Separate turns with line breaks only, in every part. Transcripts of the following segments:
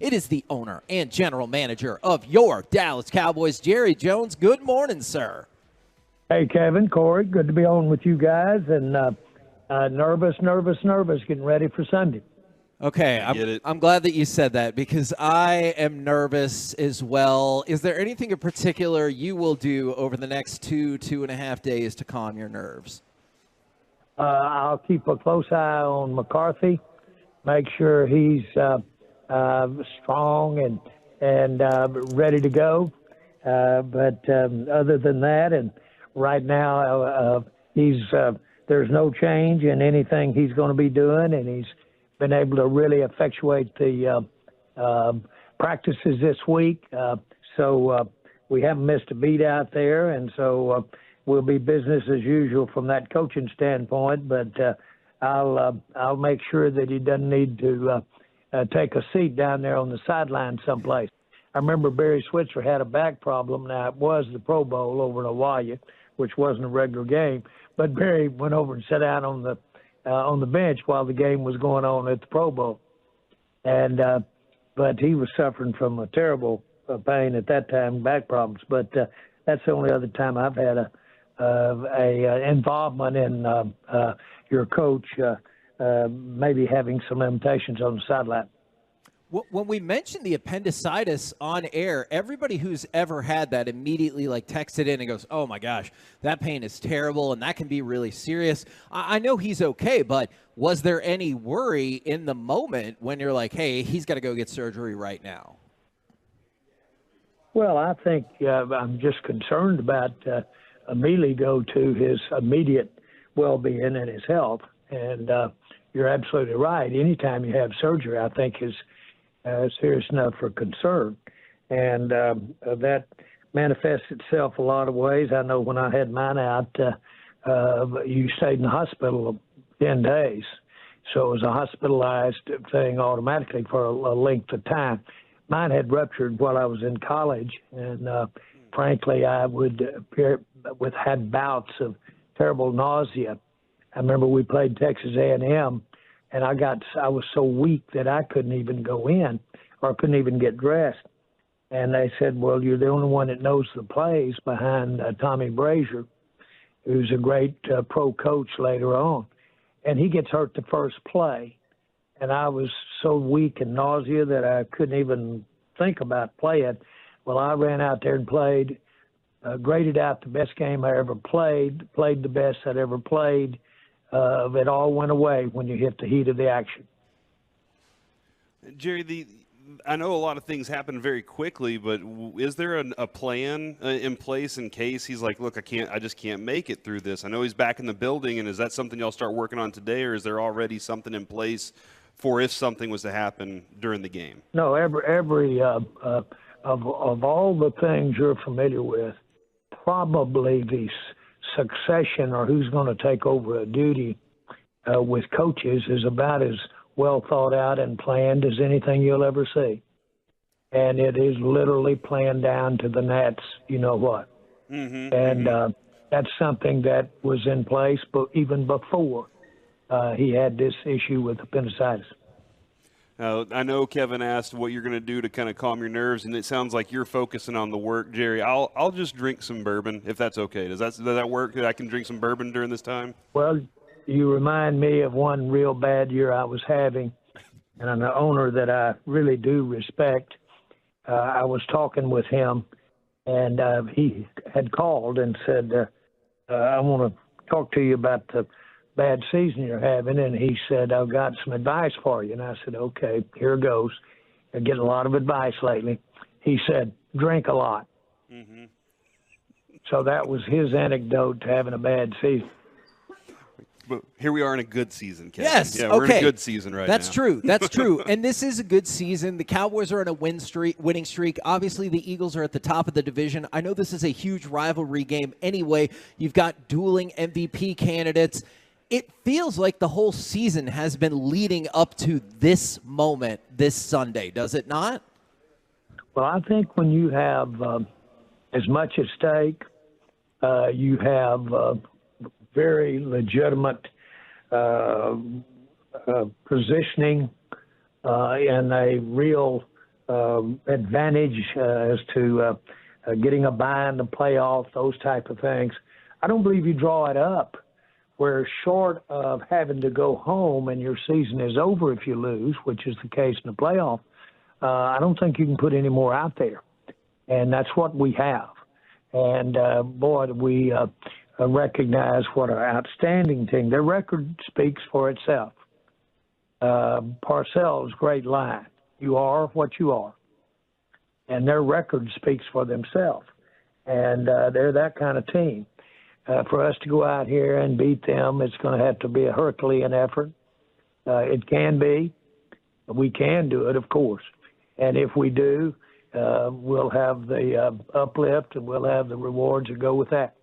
It is the owner and general manager of your Dallas Cowboys, Jerry Jones. Good morning, sir.
Hey, Kevin, Corey, good to be on with you guys, and nervous, getting ready for Sunday.
Okay, I'm glad that you said that because I am nervous as well. Is there anything in particular you will do over the next 2.5 days to calm your nerves?
I'll keep a close eye on McCarthy, make sure he's strong and ready to go. But other than that, and right now there's no change in anything he's going to be doing, and he's been able to really effectuate the practices this week. So we haven't missed a beat out there, and so we'll be business as usual from that coaching standpoint. But I'll make sure that he doesn't need to take a seat down there on the sideline someplace. I remember Barry Switzer had a back problem. Now, it was the Pro Bowl over in Hawaii, which wasn't a regular game, but Barry went over and sat down on the bench while the game was going on at the Pro Bowl. And but he was suffering from a terrible pain at that time, back problems. But that's the only other time I've had a involvement in your coach maybe having some limitations on the sideline.
When we mentioned the appendicitis on air, everybody who's ever had that immediately texted in and goes, oh my gosh, that pain is terrible and that can be really serious. I know he's okay, but was there any worry in the moment when you're like, hey, he's got to go get surgery right now?
Well, I think I'm just concerned about immediately go to his immediate well-being and his health. And you're absolutely right. Anytime you have surgery, I think is serious enough for concern. And that manifests itself a lot of ways. I know when I had mine out, you stayed in the hospital 10 days. So it was a hospitalized thing automatically for a length of time. Mine had ruptured while I was in college. And frankly, I had bouts of terrible nausea. I remember we played Texas A&M, and I was so weak that I couldn't even go in or couldn't even get dressed. And they said, well, you're the only one that knows the plays behind Tommy Brazier, who's a great pro coach later on. And he gets hurt the first play. And I was so weak and nausea that I couldn't even think about playing. Well, I ran out there and played, graded out the best game I ever played the best I'd ever played. It all went away when you hit the heat of the action.
Jerry, I know a lot of things happen very quickly, but is there a plan in place in case he's like, look, I just can't make it through this? I know he's back in the building, and is that something y'all start working on today, or is there already something in place for if something was to happen during the game?
No, every of all the things you're familiar with, probably the succession or who's going to take over a duty with coaches is about as well thought out and planned as anything you'll ever see. And it is literally planned down to the gnats, you know what. Mm-hmm, and that's something that was in place but even before he had this issue with appendicitis.
I know Kevin asked what you're going to do to kind of calm your nerves, and it sounds like you're focusing on the work, Jerry. I'll just drink some bourbon if that's okay. Does that work? That I can drink some bourbon during this time?
Well, you remind me of one real bad year I was having, and an owner that I really do respect. I was talking with him, and he had called and said, I want to talk to you about the bad season you're having. And he said, I've got some advice for you. And I said, okay, here goes. I'm getting a lot of advice lately. He said, drink a lot. Mm-hmm. So that was his anecdote to having a bad season.
But here we are in a good season, Kevin.
Yes,
yeah, we're
okay.
in a good season right
That's
now.
true. That's true. And this is a good season. The Cowboys are on a winning streak. Obviously, the Eagles are at the top of the division. I know this is a huge rivalry game anyway. You've got dueling MVP candidates. It feels like the whole season has been leading up to this moment, this Sunday, does it not?
Well, I think when you have as much at stake, you have very legitimate positioning in a real advantage as to getting a bye in the playoffs, those type of things. I don't believe you draw it up where short of having to go home and your season is over if you lose, which is the case in the playoff, I don't think you can put any more out there. And that's what we have. And, boy, we recognize what an outstanding team. Their record speaks for itself. Parcells' great line, you are what you are. And their record speaks for themselves. And they're that kind of team. For us to go out here and beat them, it's going to have to be a Herculean effort. It can be. We can do it, of course. And if we do, we'll have the uplift and we'll have the rewards that go with that.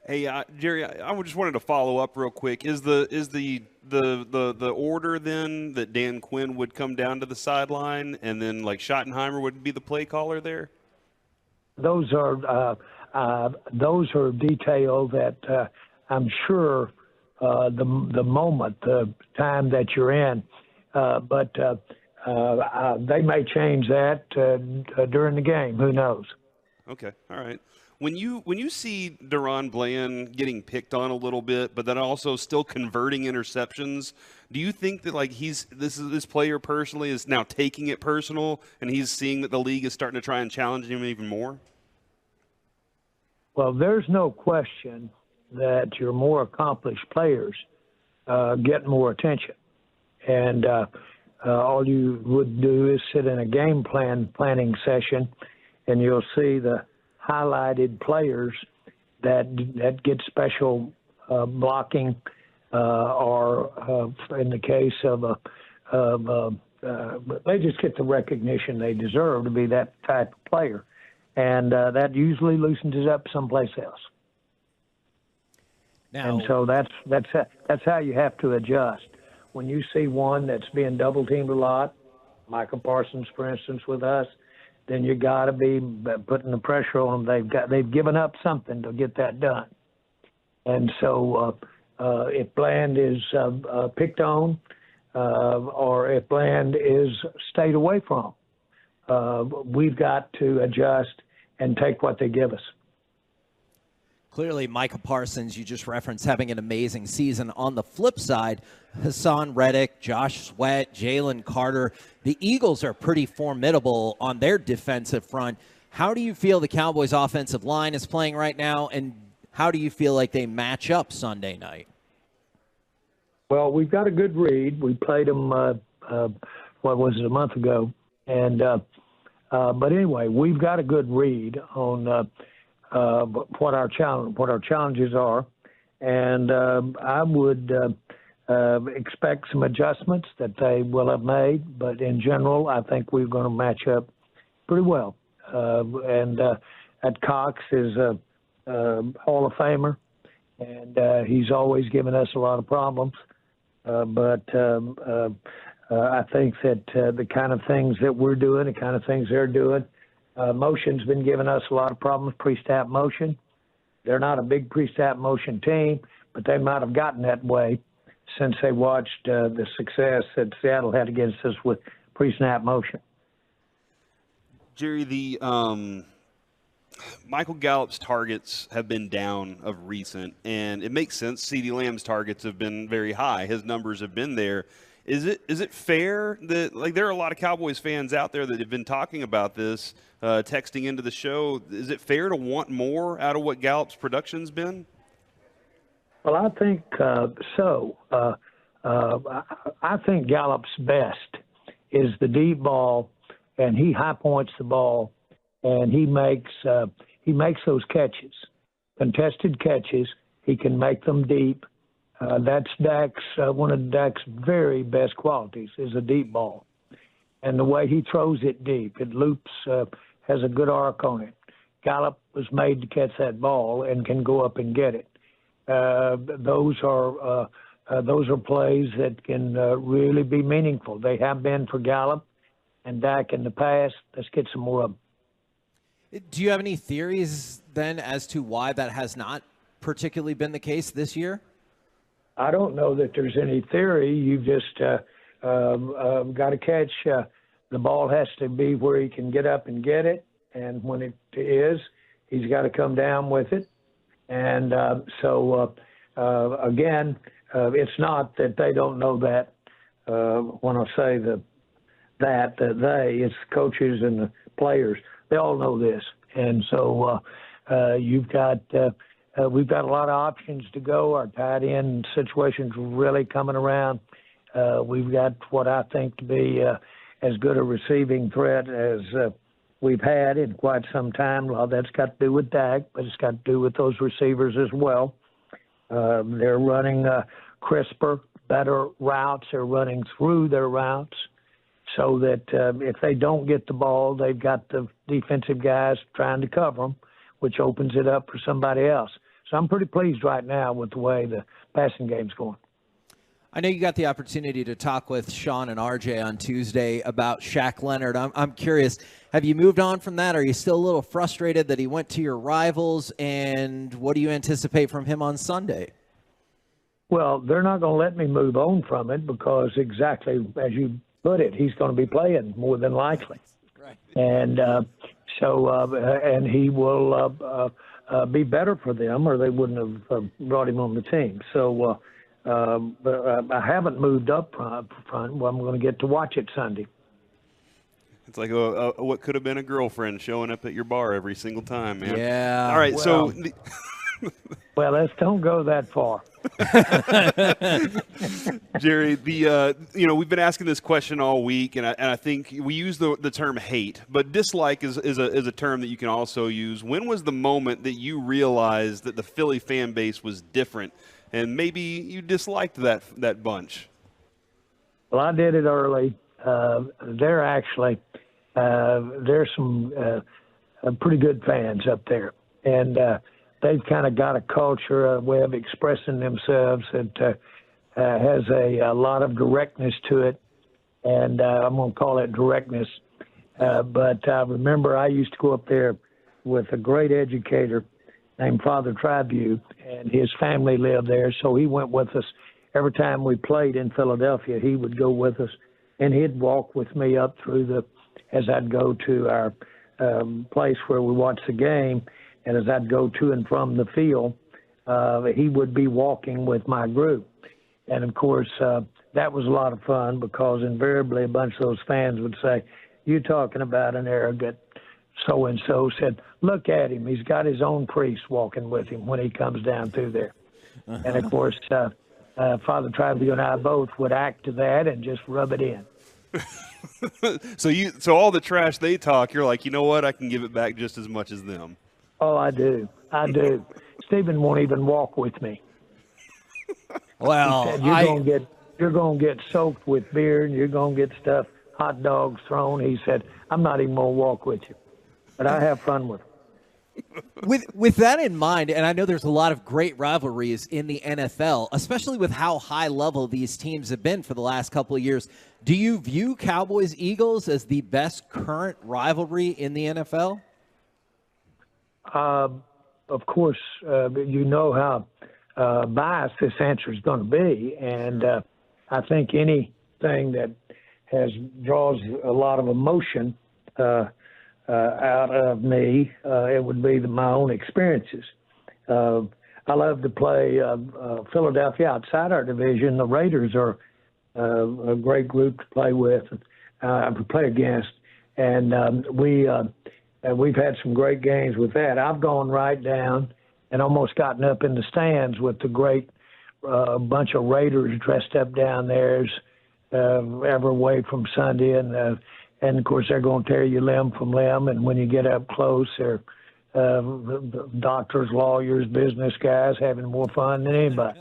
Hey, Jerry, I just wanted to follow up real quick. Is the order then that Dan Quinn would come down to the sideline and then like Schottenheimer would be the play caller there?
Those are details that I'm sure the moment, the time that you're in, but they may change that during the game. Who knows? Okay,
all right. When you see Deron Bland getting picked on a little bit, but then also still converting interceptions, do you think that like this player personally is now taking it personal, and he's seeing that the league is starting to try and challenge him even more?
Well, there's no question that your more accomplished players get more attention. And all you would do is sit in a game planning session, and you'll see the highlighted players that get special blocking or in the case of they just get the recognition they deserve to be that type of player. And that usually loosens it up someplace else. Now, and so that's how you have to adjust. When you see one that's being double teamed a lot, Michael Parsons, for instance, with us, then you got to be putting the pressure on them. They've given up something to get that done. And so if Bland is picked on, or if Bland is stayed away from, we've got to adjust and take what they give us.
Clearly, Micah Parsons, you just referenced, having an amazing season. On the flip side, Hassan Reddick, Josh Sweat, Jalen Carter, the Eagles are pretty formidable on their defensive front. How do you feel the Cowboys' offensive line is playing right now, and how do you feel like they match up Sunday night?
Well, we've got a good read. We played them, a month ago? And but anyway, we've got a good read on what our challenges are, and I would expect some adjustments that they will have made. But in general, I think we're going to match up pretty well. And at Cox is a Hall of Famer, and he's always given us a lot of problems. But I think that the kind of things that we're doing, the kind of things they're doing, motion's been giving us a lot of problems, pre-snap motion. They're not a big pre-snap motion team, but they might have gotten that way since they watched the success that Seattle had against us with pre-snap motion.
Jerry, the Michael Gallup's targets have been down of recent, and it makes sense. CeeDee Lamb's targets have been very high. His numbers have been there. Is it fair that, like, there are a lot of Cowboys fans out there that have been talking about this, texting into the show? Is it fair to want more out of what Gallup's production's been?
Well, I think so. I think Gallup's best is the deep ball, and he high points the ball, and he makes those catches, contested catches. He can make them deep. That's Dak's one of Dak's very best qualities is a deep ball, and the way he throws it deep, it loops, has a good arc on it. Gallup was made to catch that ball and can go up and get it. Those are plays that can really be meaningful. They have been for Gallup and Dak in the past. Let's get some more of them.
Do you have any theories then as to why that has not particularly been the case this year?
I don't know that there's any theory. You've just got to catch the ball has to be where he can get up and get it. And when it is, he's got to come down with it. And again, it's not that they don't know that. When I say it's coaches and the players, they all know this. And so we've got a lot of options to go. Our tight end situation's really coming around. We've got what I think to be as good a receiving threat as we've had in quite some time. Well, that's got to do with Dak, but it's got to do with those receivers as well. They're running crisper, better routes. They're running through their routes so that if they don't get the ball, they've got the defensive guys trying to cover them, which opens it up for somebody else. So I'm pretty pleased right now with the way the passing game's going.
I know you got the opportunity to talk with Sean and RJ on Tuesday about Shaq Leonard. I'm curious, have you moved on from that? Are you still a little frustrated that he went to your rivals? And what do you anticipate from him on Sunday?
Well, they're not going to let me move on from it because exactly as you put it, he's going to be playing more than likely.
Right.
And and he will be better for them or they wouldn't have brought him on the team. So but I haven't moved up front. Well, I'm going to get to watch it Sunday.
It's like what could have been a girlfriend showing up at your bar every single time, man.
Yeah.
All right,
well, well, let's don't go that far.
Jerry, we've been asking this question all week, and I think we use the term hate, but dislike is a term that you can also use. When was the moment that you realized that the Philly fan base was different, and maybe you disliked that bunch?
Well, I did it early. There's some pretty good fans up there, and they've kind of got a culture, a way of expressing themselves that has a lot of directness to it, and I'm going to call it directness. But I remember I used to go up there with a great educator named Father Tribute, and his family lived there, so he went with us. Every time we played in Philadelphia, he would go with us, and he'd walk with me up through as I'd go to our place where we watched the game, and as I'd go to and from the field, he would be walking with my group. And, of course, that was a lot of fun because invariably a bunch of those fans would say, "You're talking about an arrogant so-and-so." Said, "Look at him. He's got his own priest walking with him when he comes down through there." And, of course, Father Tribute and I both would act to that and just rub it in.
So all the trash they talk, you're like, you know what? I can give it back just as much as them.
Oh, I do. Stephen won't even walk with me.
Well,
he said, you're gonna get soaked with beer and you're gonna get stuff, hot dogs thrown. He said, I'm not even gonna walk with you, but I have fun with him.
With that in mind, and I know there's a lot of great rivalries in the NFL, especially with how high level these teams have been for the last couple of years. Do you view Cowboys-Eagles as the best current rivalry in the NFL?
Of course, you know how biased this answer is going to be, and I think anything that draws a lot of emotion out of me, it would be my own experiences. I love to play Philadelphia outside our division. The Raiders are a great group to play with, to play against, and we've had some great games with that. I've gone right down and almost gotten up in the stands with the great bunch of Raiders dressed up down there every way from Sunday, and of course they're going to tear you limb from limb. And when you get up close, they're doctors, lawyers, business guys having more fun than anybody.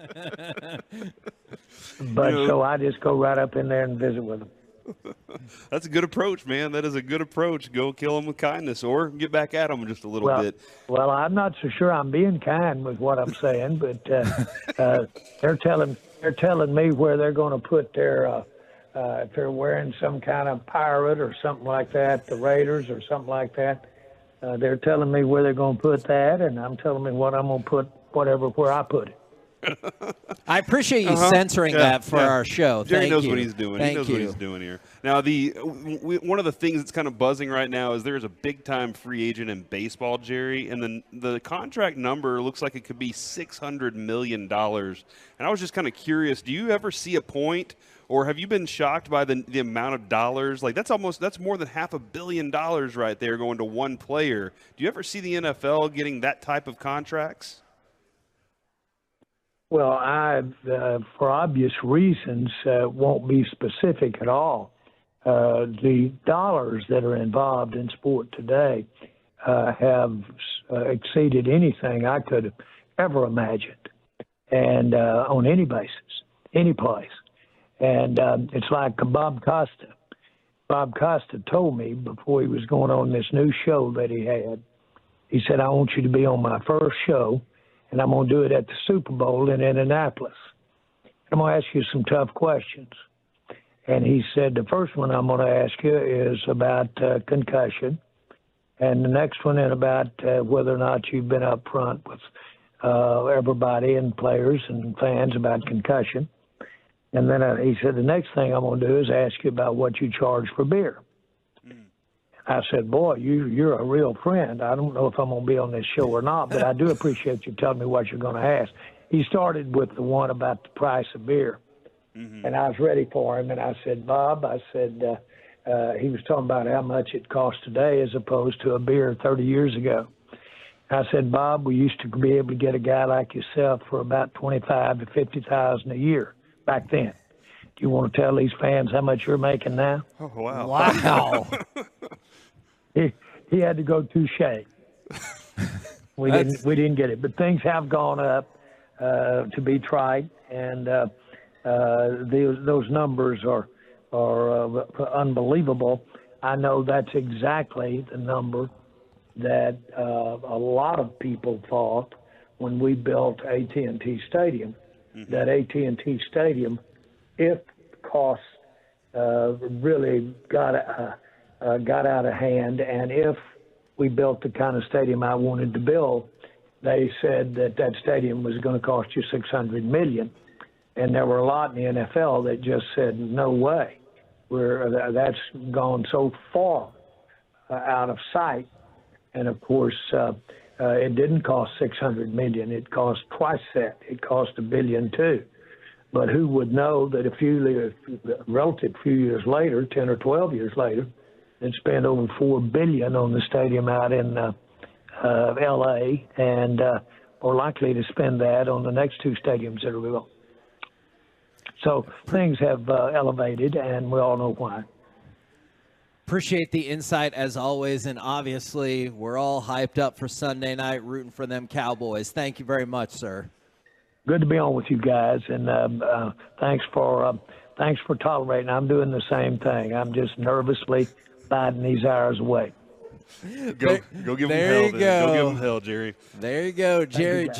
But so I just go right up in there and visit with them.
That's a good approach, man. That is a good approach. Go kill them with kindness or get back at them just a little bit.
Well, I'm not so sure I'm being kind with what I'm saying, but they're telling me where they're going to put their if they're wearing some kind of pirate or something like that, the Raiders or something like that. They're telling me where they're going to put that, and I'm telling me what I'm going to put where I put it.
I appreciate you censoring that for our show.
Jerry
Thank
knows
you.
what he's doing.
Thank
He knows
you.
what he's doing here. Now, one of the things that's kind of buzzing right now is there's a big-time free agent in baseball, Jerry, and the contract number looks like it could be $600 million. And I was just kind of curious, do you ever see a point, or have you been shocked by the amount of dollars? Like, that's more than $500 million right there going to one player. Do you ever see the NFL getting that type of contracts?
Well, for obvious reasons, won't be specific at all. The dollars that are involved in sport today have exceeded anything I could have ever imagined, and on any basis, any place. And it's like Bob Costa. Bob Costa told me before he was going on this new show that he had, he said, I want you to be on my first show, and I'm going to do it at the Super Bowl in Indianapolis. I'm going to ask you some tough questions. And he said, the first one I'm going to ask you is about concussion, and the next one is about whether or not you've been up front with everybody and players and fans about concussion. And then he said, the next thing I'm going to do is ask you about what you charge for beer. I said, boy, you're a real friend. I don't know if I'm going to be on this show or not, but I do appreciate you telling me what you're going to ask. He started with the one about the price of beer. And I was ready for him, and I said, Bob, I said, he was talking about how much it costs today as opposed to a beer 30 years ago. I said, Bob, we used to be able to get a guy like yourself for about $25,000 to $50,000 a year back then. Do you want to tell these fans how much you're making now?
Oh, wow.
Wow.
He had to go touche. We didn't get it, but things have gone up to be trite, and those numbers are unbelievable. I know that's exactly the number that a lot of people thought when we built AT&T Stadium. That AT&T Stadium, if costs really got out of hand, and if we built the kind of stadium I wanted to build, they said that stadium was going to cost you $600 million. And there were a lot in the NFL that just said, no way. That's gone so far out of sight. And, of course, it didn't cost $600 million. It cost twice that. It cost $1 billion, too. But who would know that a relative few years later, 10 or 12 years later, they'd spend over $4 billion on the stadium out in L.A. and are likely to spend that on the next two stadiums that are built. So things have elevated, and we all know why.
Appreciate the insight as always, and obviously we're all hyped up for Sunday night rooting for them Cowboys. Thank you very much, sir.
Good to be on with you guys, and thanks for tolerating. I'm doing the same thing. I'm just nervously biding these hours away.
Go give them hell, then. Go give them hell, Jerry.
There you go, Jerry Jones.